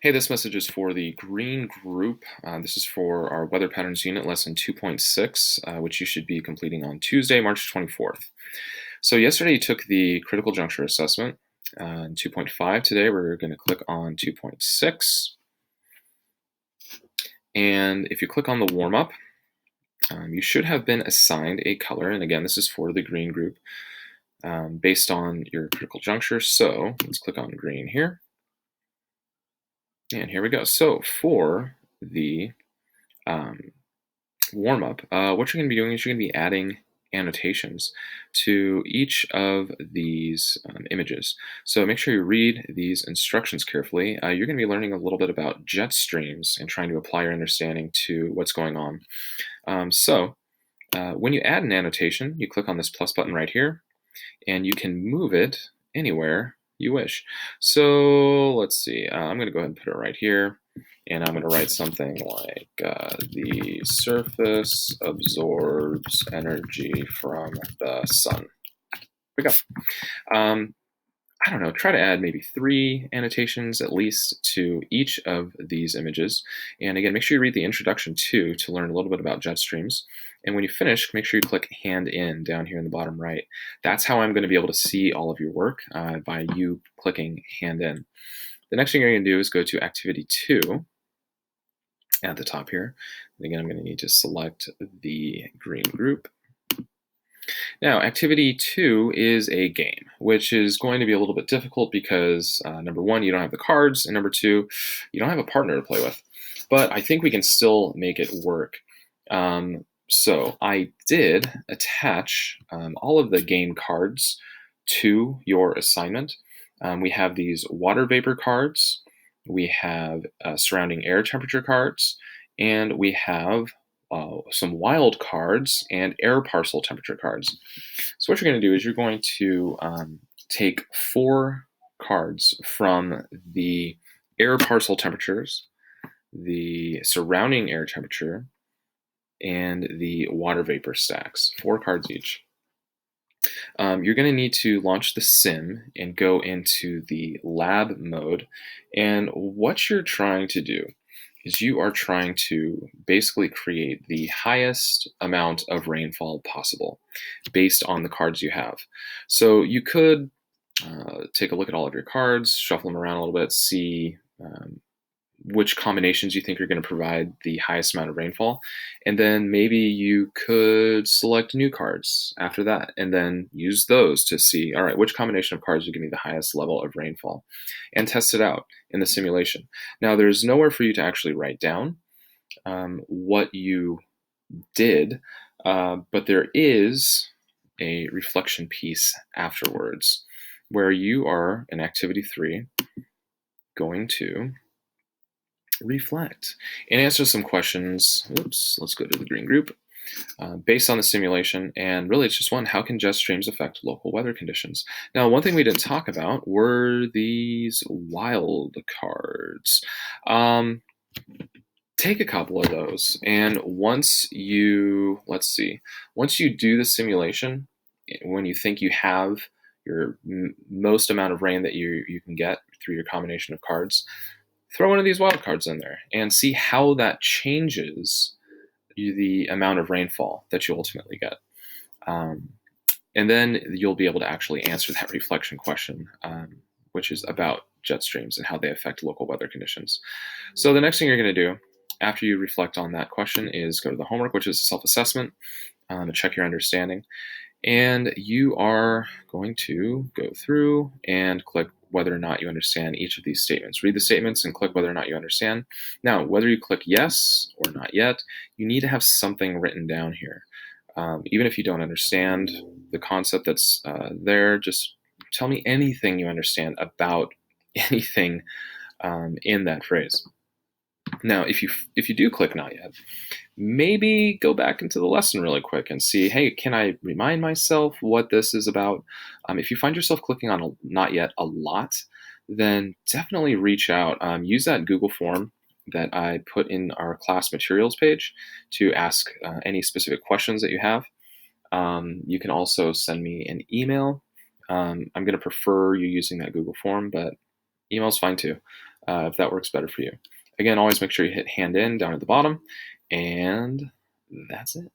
Hey, this message is for the green group. This is for our weather patterns unit lesson 2.6, which you should be completing on Tuesday, March 24th. So yesterday you took the critical juncture assessment in 2.5. Today we're going to click on 2.6. And if you click on the warm-up, you should have been assigned a color. And again, this is for the green group based on your critical juncture. So let's click on green here. And here we go. So for the warm-up, what you're going to be doing is you're going to be adding annotations to each of these images. So make sure you read these instructions carefully. You're going to be learning a little bit about jet streams and trying to apply your understanding to what's going on. When you add an annotation, you click on this plus button right here, and you can move it anywhere you wish. So let's see, I'm going to go ahead and put it right here, and I'm going to write something like the surface absorbs energy from the sun. Here we go. I don't know, try to add maybe 3 annotations at least to each of these images. And again, make sure you read the introduction too to learn a little bit about jet streams. And when you finish, make sure you click hand in down here in the bottom right. That's how I'm going to be able to see all of your work by you clicking hand in. The next thing you're going to do is go to activity 2 at the top here. And again, I'm going to need to select the green group. Now, activity 2 is a game, which is going to be a little bit difficult because number 1, you don't have the cards, and number 2, you don't have a partner to play with. But I think we can still make it work. So I did attach all of the game cards to your assignment. We have these water vapor cards, we have surrounding air temperature cards, and we have some wild cards and air parcel temperature cards. So what you're going to do is you're going to take 4 cards from the air parcel temperatures, the surrounding air temperature, and the water vapor stacks, 4 cards each. You're going to need to launch the sim and go into the lab mode. And what you're trying to do is you are trying to basically create the highest amount of rainfall possible based on the cards you have. So you could take a look at all of your cards, shuffle them around a little bit, see which combinations you think are going to provide the highest amount of rainfall. And then maybe you could select new cards after that and then use those to see, all right, which combination of cards will give me the highest level of rainfall, and test it out in the simulation. Now, there's nowhere for you to actually write down what you did, but there is a reflection piece afterwards where you are, in activity 3, going to reflect and answer some questions. Oops, let's go to the green group. Based on the simulation, and really it's just one, how can jet streams affect local weather conditions? Now, one thing we didn't talk about were these wild cards. Take a couple of those, and once you do the simulation, when you think you have your most amount of rain that you can get through your combination of cards, throw one of these wild cards in there and see how that changes the amount of rainfall that you ultimately get. And then you'll be able to actually answer that reflection question, which is about jet streams and how they affect local weather conditions. So the next thing you're going to do after you reflect on that question is go to the homework, which is self-assessment, and check your understanding. And you are going to go through and click whether or not you understand each of these statements. Read the statements and click whether or not you understand. Now, whether you click yes or not yet, you need to have something written down here. Even if you don't understand the concept that's there, just tell me anything you understand about anything in that phrase. Now, if you do click not yet, maybe go back into the lesson really quick and see, hey, can I remind myself what this is about? If you find yourself clicking on not yet a lot, then definitely reach out. Use that Google form that I put in our class materials page to ask any specific questions that you have. You can also send me an email. I'm going to prefer you using that Google form, but email's fine too. if that works better for you. Again, always make sure you hit hand in down at the bottom, and that's it.